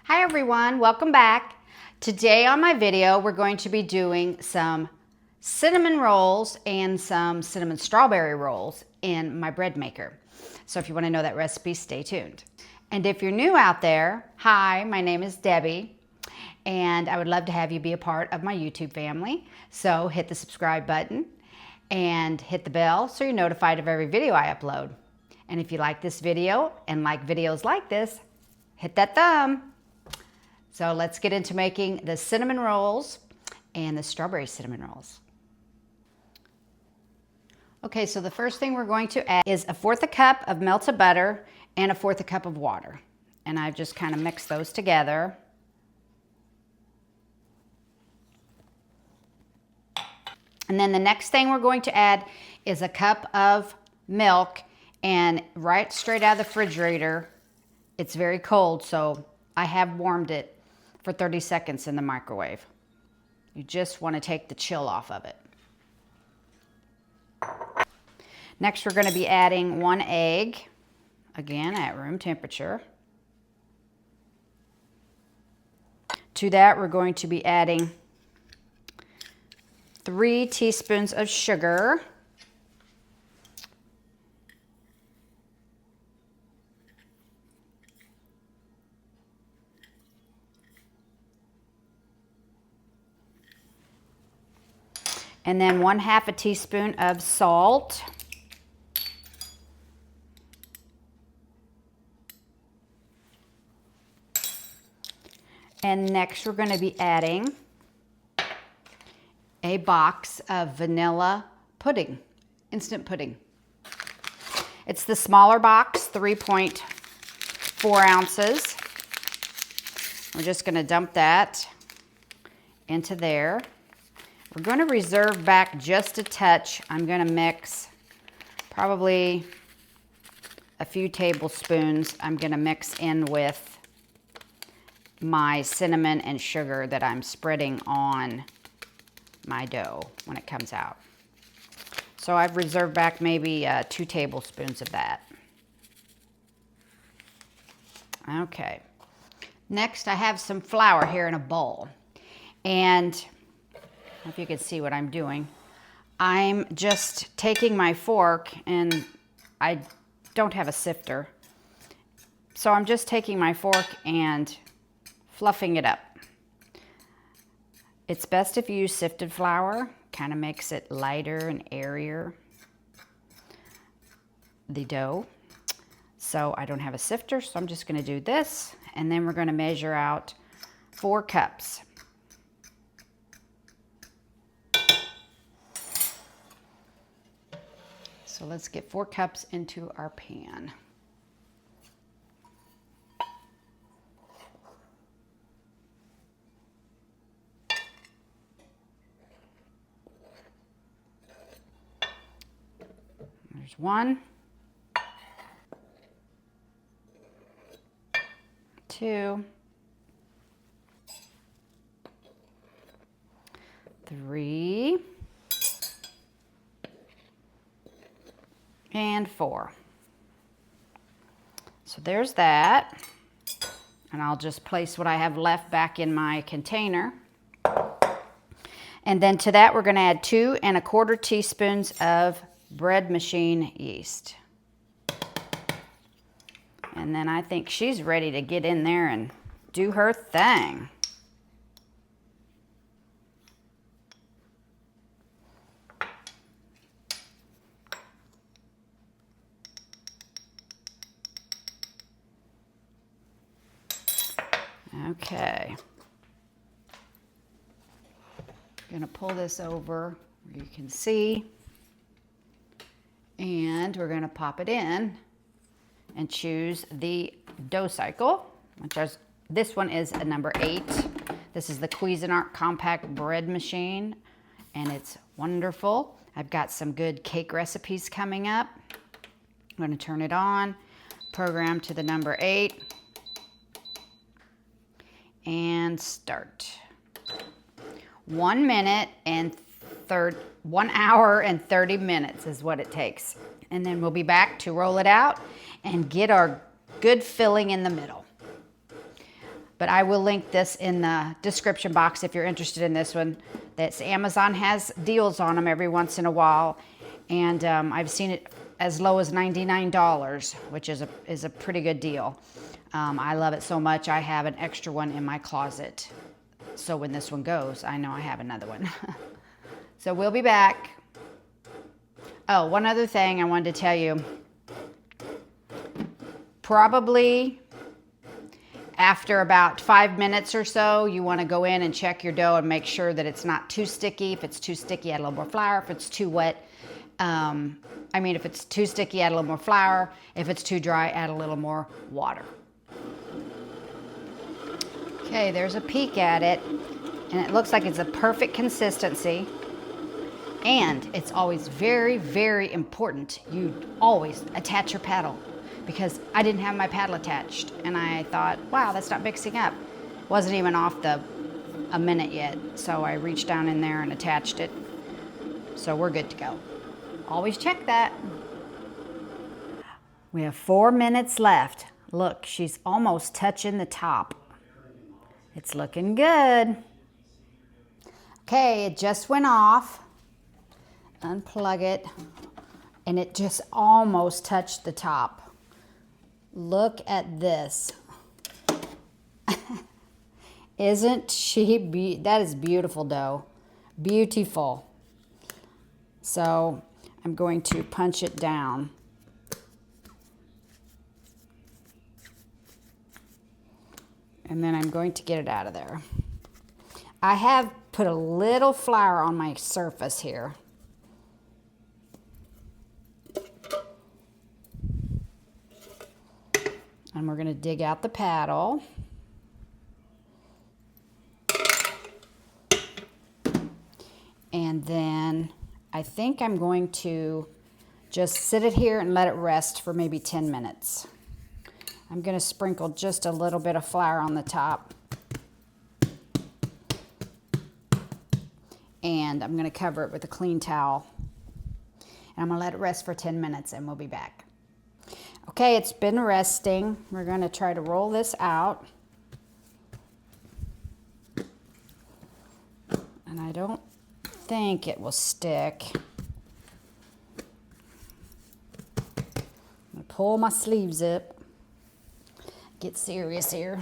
Hi everyone, welcome back. Today on my video, we're going to be doing some cinnamon rolls and some cinnamon strawberry rolls in my bread maker. So if you want to know that recipe, stay tuned. And if you're new out there, hi, my name is Debbie, and I would love to have you be a part of my YouTube family. So hit the subscribe button and hit the bell so you're notified of every video I upload. And if you like this video and like videos like this, hit that thumb. So let's get into making the cinnamon rolls and the strawberry cinnamon rolls. Okay, so the first thing we're going to add is 1/4 cup of melted butter and 1/4 cup of water. And I've just kind of mixed those together. And then the next thing we're going to add is 1 cup of milk, and right straight out of the refrigerator. It's very cold, so I have warmed it for 30 seconds in the microwave. You just want to take the chill off of it. Next, we're going to be adding 1 egg, again at room temperature. To that, we're going to be adding 3 teaspoons of sugar. And then 1/2 teaspoon of salt. And next we're going to be adding a box of vanilla pudding, instant pudding. It's the smaller box, 3.4 ounces. We're just going to dump that into there. We're going to reserve back just a touch. I'm going to mix probably a few tablespoons. I'm going to mix in with my cinnamon and sugar that I'm spreading on my dough when it comes out. So I've reserved back maybe 2 tablespoons of that. Okay. Next, I have some flour here in a bowl. And if you can see what I'm doing, I'm just taking my fork, and I don't have a sifter, so I'm just taking my fork and fluffing it up. It's best if you use sifted flour, kind of makes it lighter and airier, the dough. So I don't have a sifter, so I'm just going to do this, and then we're going to measure out 4 cups. So let's get 4 cups into our pan. There's 1, 2, 3, and 4. So there's that. And I'll just place what I have left back in my container. And then to that, we're going to add 2 1/4 teaspoons of bread machine yeast. And then I think she's ready to get in there and do her thing. Okay, I'm going to pull this over where you can see, and we're going to pop it in and choose the dough cycle, which is, this one is a number 8. This is the Cuisinart compact bread machine, and it's wonderful. I've got some good cake recipes coming up. I'm going to turn it on, program to the number 8. And start. 1 hour and 30 minutes is what it takes. And then we'll be back to roll it out and get our good filling in the middle. But I will link this in the description box if you're interested in this one. That's Amazon has deals on them every once in a while. And I've seen it as low as $99, which is a pretty good deal. I love it so much, I have an extra one in my closet. So when this one goes, I know I have another one. So we'll be back. Oh, one other thing I wanted to tell you. Probably after about 5 minutes or so, you want to go in and check your dough and make sure that it's not too sticky. If it's too sticky, add a little more flour. If it's too wet, if it's too sticky, add a little more flour. If it's too dry, add a little more water. Okay, there's a peek at it, and it looks like it's a perfect consistency. And it's always very, very important you always attach your paddle, because I didn't have my paddle attached, and I thought, wow, that's not mixing up. Wasn't even off a minute yet, so I reached down in there and attached it. So we're good to go. Always check that. We have 4 minutes left. Look, she's almost touching the top. It's looking good. Okay, it just went off. Unplug it, and it just almost touched the top. Look at this. Isn't she that is beautiful dough. Beautiful. So I'm going to punch it down. And then I'm going to get it out of there. I have put a little flour on my surface here. And we're going to dig out the paddle. And then I think I'm going to just sit it here and let it rest for maybe 10 minutes. I'm going to sprinkle just a little bit of flour on the top. And I'm going to cover it with a clean towel. And I'm going to let it rest for 10 minutes and we'll be back. Okay, it's been resting. We're going to try to roll this out. And I don't think it will stick. I'm going to pull my sleeves up. Get serious here.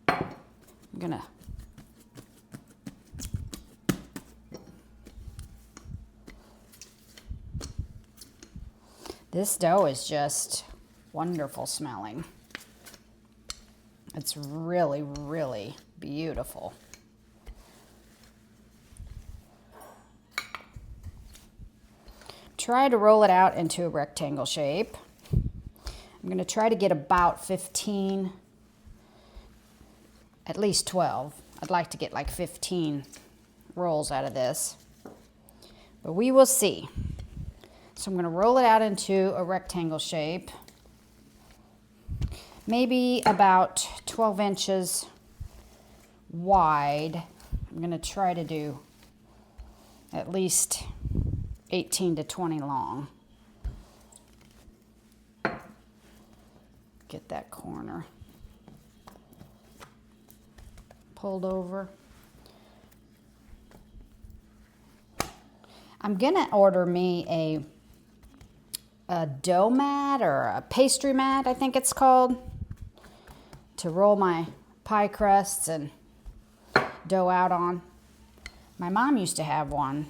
I'm going to This dough is just wonderful smelling. It's really, really beautiful. Try to roll it out into a rectangle shape. I'm going to try to get about 15, at least 12. I'd like to get like 15 rolls out of this, but we will see. So I'm going to roll it out into a rectangle shape, maybe about 12 inches wide. I'm going to try to do at least 18 to 20 long. Get that corner pulled over. I'm going to order me a dough mat or a pastry mat, I think it's called, to roll my pie crusts and dough out on. My mom used to have one,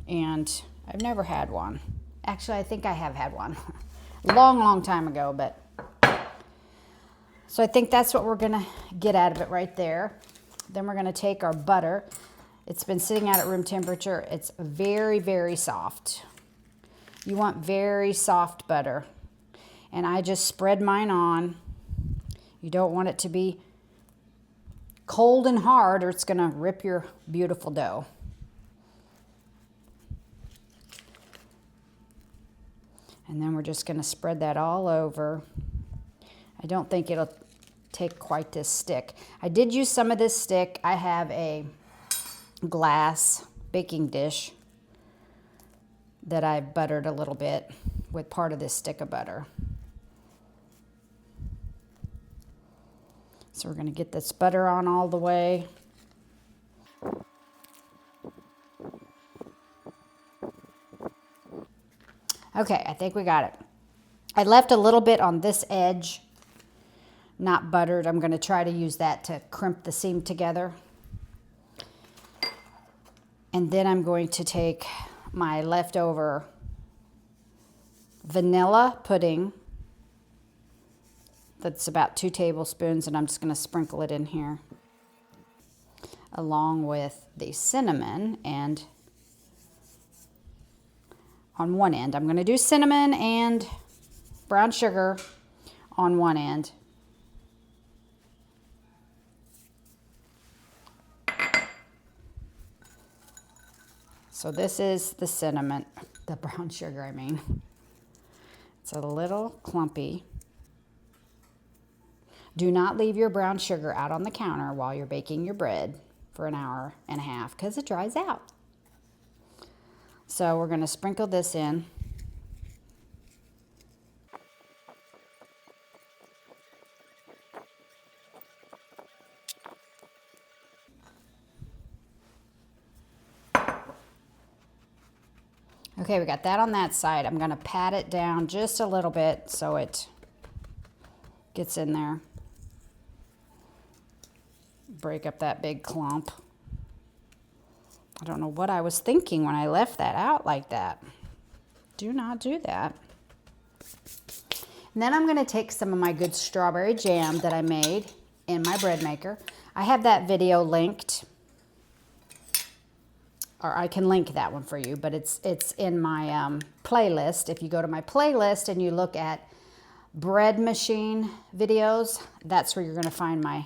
and I've never had one. Actually, I think I have had one a long, long time ago, but so I think that's what we're gonna get out of it right there. Then we're gonna take our butter. It's been sitting out at room temperature. It's very, very soft. You want very soft butter. And I just spread mine on. You don't want it to be cold and hard, or it's gonna rip your beautiful dough. And then we're just gonna spread that all over. I don't think it'll take quite this stick. I did use some of this stick. I have a glass baking dish that I buttered a little bit with part of this stick of butter. So we're going to get this butter on all the way. Okay, I think we got it. I left a little bit on this edge, not buttered. I'm going to try to use that to crimp the seam together. And then I'm going to take my leftover vanilla pudding. That's about 2 tablespoons, and I'm just going to sprinkle it in here along with the cinnamon. And on one end, I'm going to do cinnamon and brown sugar on one end. So this is the cinnamon, the brown sugar, I mean. It's a little clumpy. Do not leave your brown sugar out on the counter while you're baking your bread for an hour and a half because it dries out. So we're going to sprinkle this in. Okay, we got that on that side. I'm going to pat it down just a little bit so it gets in there. Break up that big clump. I don't know what I was thinking when I left that out like that. Do not do that. And then I'm going to take some of my good strawberry jam that I made in my bread maker. I have that video linked, or I can link that one for you, but it's in my playlist. If you go to my playlist and you look at bread machine videos, that's where you're going to find my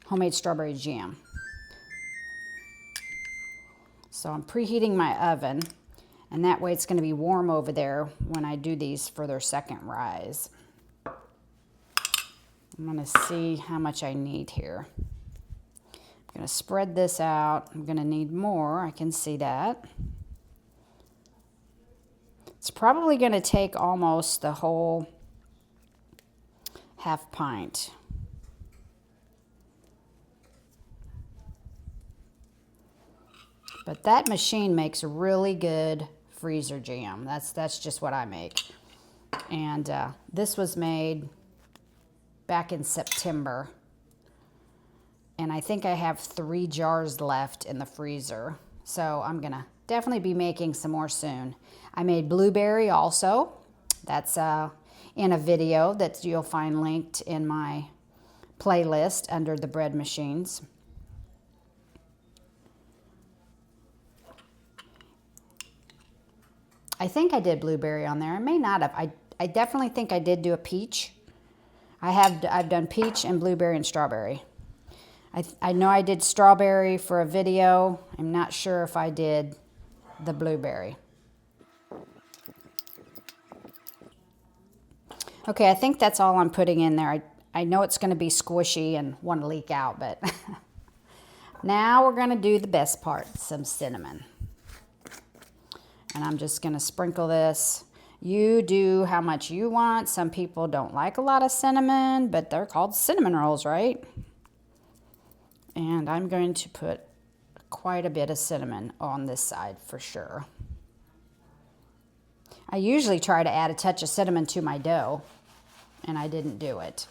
homemade strawberry jam. So I'm preheating my oven, and that way it's going to be warm over there when I do these for their second rise. I'm going to see how much I need here. I'm going to spread this out. I'm going to need more. I can see that. It's probably going to take almost the whole half pint. But that machine makes really good freezer jam. That's just what I make. And this was made back in September. And I think I have 3 jars left in the freezer. So I'm going to definitely be making some more soon. I made blueberry also. That's in a video that you'll find linked in my playlist under the bread machines. I think I did blueberry on there. I may not have. I definitely think I did do a peach. I've done peach and blueberry and strawberry. I know I did strawberry for a video. I'm not sure if I did the blueberry. Okay, I think that's all I'm putting in there. I know it's going to be squishy and want to leak out, but now we're going to do the best part, some cinnamon. And I'm just going to sprinkle this. You do how much you want. Some people don't like a lot of cinnamon, but they're called cinnamon rolls, right? And I'm going to put quite a bit of cinnamon on this side for sure. I usually try to add a touch of cinnamon to my dough, and I didn't do it.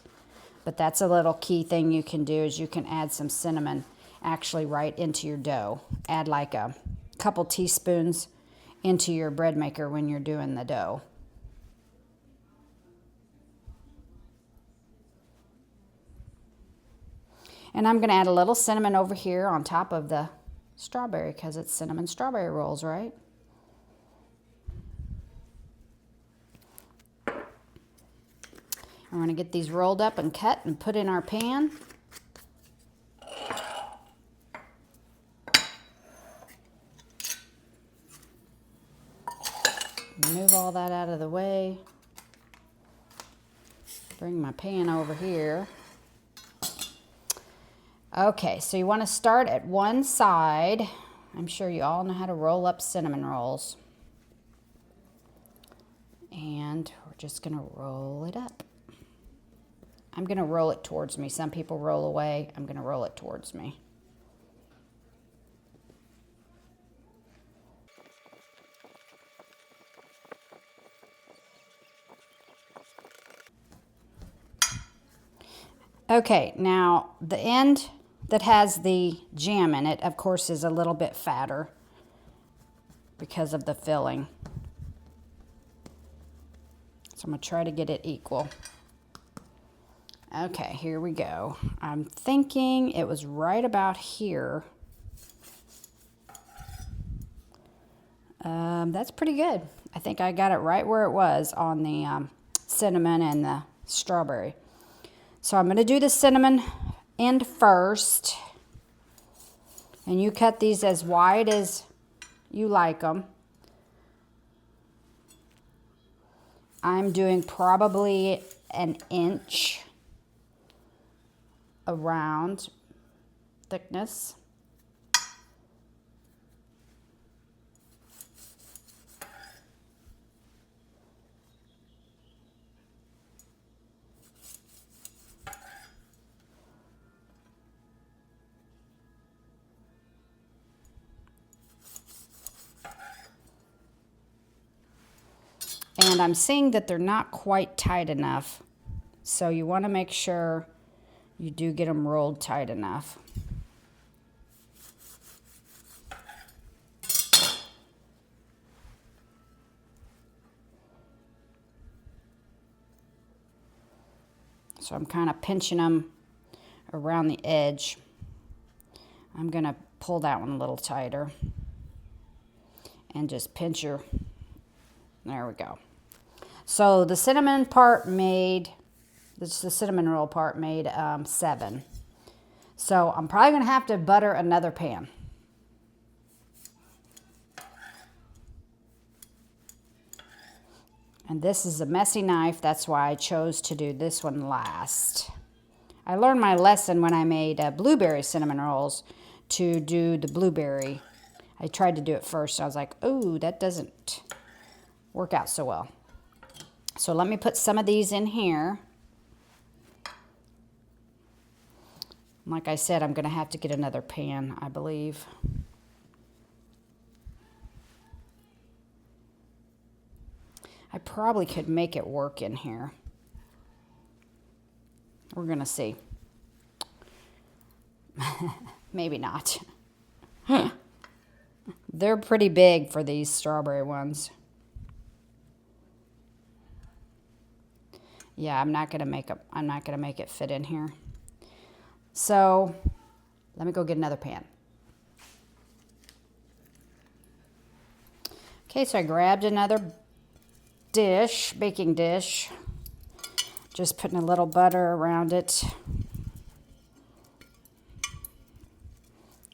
But that's a little key thing you can do is you can add some cinnamon actually right into your dough. Add like a couple teaspoons into your bread maker when you're doing the dough. And I'm going to add a little cinnamon over here on top of the strawberry because it's cinnamon strawberry rolls, right? We're going to get these rolled up and cut and put in our pan. Move all that out of the way. Bring my pan over here. Okay, so you want to start at one side. I'm sure you all know how to roll up cinnamon rolls. And we're just going to roll it up. I'm going to roll it towards me. Some people roll away. I'm going to roll it towards me. Okay, now the end that has the jam in it, of course, is a little bit fatter because of the filling. So I'm going to try to get it equal. Okay, here we go. I'm thinking it was right about here. That's pretty good. I think I got it right where it was on the cinnamon and the strawberry. So I'm going to do the cinnamon end first. And you cut these as wide as you like them. I'm doing probably an inch around thickness. And I'm seeing that they're not quite tight enough. So you want to make sure you do get them rolled tight enough. So I'm kind of pinching them around the edge. I'm going to pull that one a little tighter. And just pinch your, there we go. So the cinnamon part made, the cinnamon roll part made 7. So I'm probably going to have to butter another pan. And this is a messy knife, that's why I chose to do this one last. I learned my lesson when I made blueberry cinnamon rolls to do the blueberry. I tried to do it first. I was like, oh, that doesn't work out so well. So let me put some of these in here. Like I said, I'm going to have to get another pan, I believe. I probably could make it work in here. We're going to see. Maybe not. They're pretty big for these strawberry ones. Yeah, I'm not gonna make it fit in here. So let me go get another pan. Okay, so I grabbed another dish, baking dish. Just putting a little butter around it.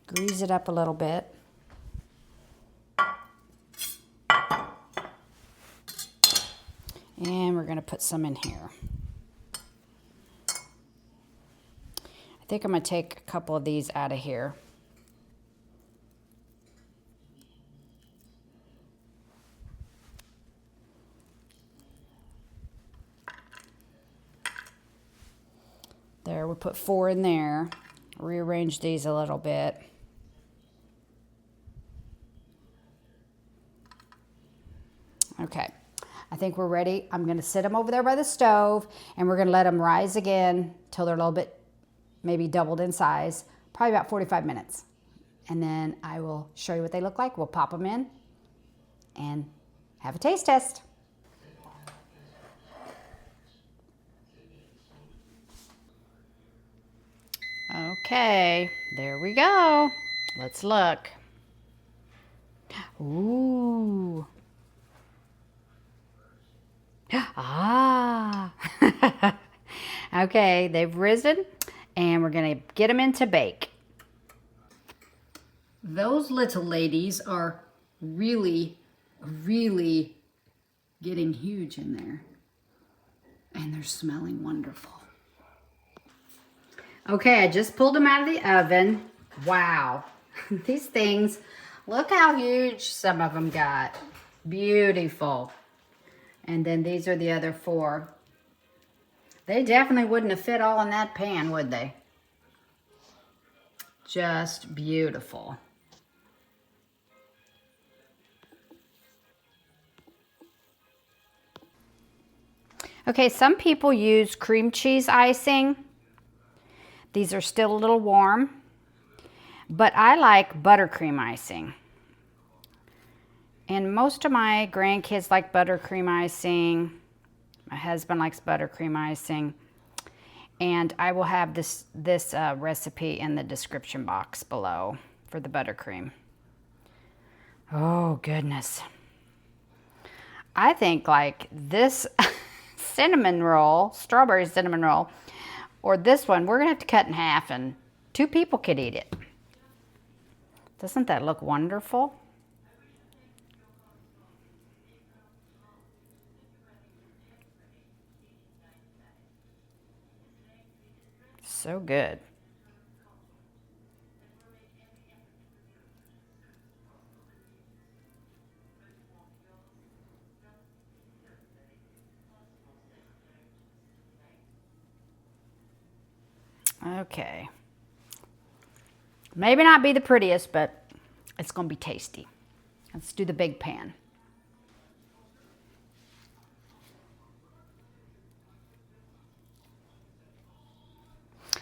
Grease it up a little bit. And we're going to put some in here. I think I'm going to take a couple of these out of here. There, we'll put 4 in there. Rearrange these a little bit. Okay. I think we're ready. I'm going to sit them over there by the stove, and we're going to let them rise again till they're a little bit maybe doubled in size, probably about 45 minutes. And then I will show you what they look like. We'll pop them in and have a taste test. Okay, there we go. Let's look. Ooh. Ah. Okay, they've risen, and we're going to get them into bake. Those little ladies are really, really getting huge in there. And they're smelling wonderful. Okay, I just pulled them out of the oven. Wow. These things, look how huge some of them got. Beautiful. And then these are the other 4. They definitely wouldn't have fit all in that pan, would they? Just beautiful. Okay, some people use cream cheese icing. These are still a little warm, but I like buttercream icing. And most of my grandkids like buttercream icing. My husband likes buttercream icing. And I will have this recipe in the description box below for the buttercream. Oh, goodness. I think like this cinnamon roll, strawberry cinnamon roll, or this one, we're going to have to cut in half and 2 people could eat it. Doesn't that look wonderful? So good. Okay. Maybe not be the prettiest, but it's going to be tasty. Let's do the big pan.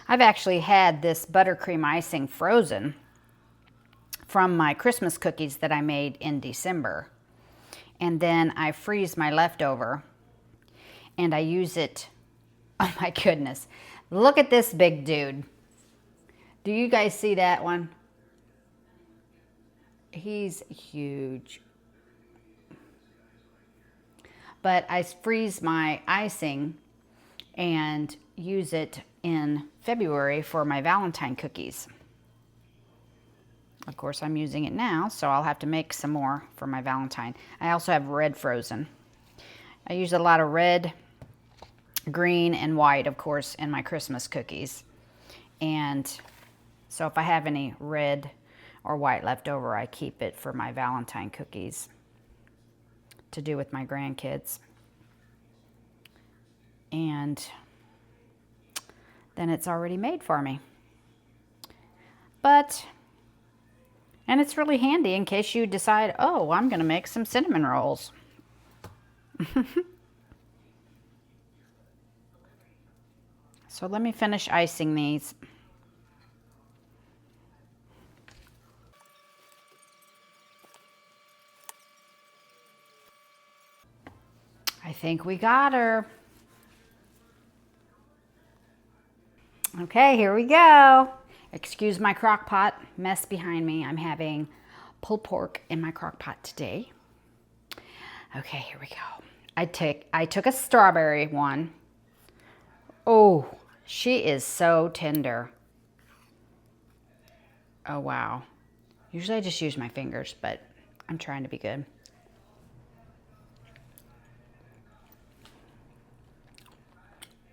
I've actually had this buttercream icing frozen from my Christmas cookies that I made in December. And then I freeze my leftover and I use it. Oh my goodness. Look at this big dude. Do you guys see that one? He's huge. But I freeze my icing and use it in February for my Valentine cookies. Of course, I'm using it now, so I'll have to make some more for my Valentine. I also have red frozen. I use a lot of red, green, and white, of course, in my Christmas cookies. And so if I have any red or white left over, I keep it for my Valentine cookies to do with my grandkids. And then it's already made for me. And it's really handy in case you decide, oh, I'm going to make some cinnamon rolls. So let me finish icing these. I think we got her. Okay, here we go. Excuse my crock pot mess behind me. I'm having pulled pork in my crock pot today. Okay, here we go. I took a strawberry one. Oh, she is so tender. Oh, wow. Usually I just use my fingers, but I'm trying to be good.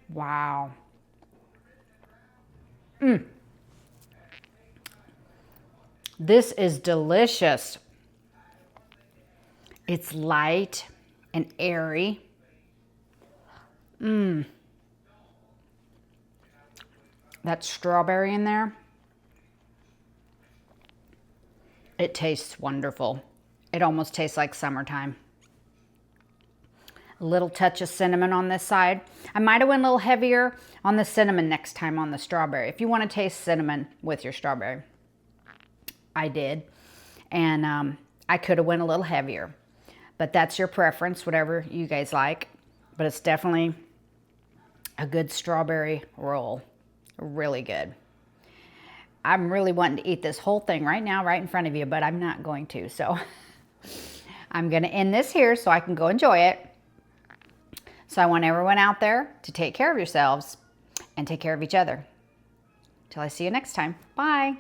Wow. This is delicious. It's light and airy. That strawberry in there. It tastes wonderful. It almost tastes like summertime. A little touch of cinnamon on this side. I might have went a little heavier on the cinnamon next time on the strawberry. If you want to taste cinnamon with your strawberry. I did. And I could have went a little heavier. But that's your preference, whatever you guys like. But it's definitely a good strawberry roll. Really good. I'm really wanting to eat this whole thing right now, right in front of you, but I'm not going to. So I'm going to end this here so I can go enjoy it. So I want everyone out there to take care of yourselves and take care of each other. Till I see you next time. Bye.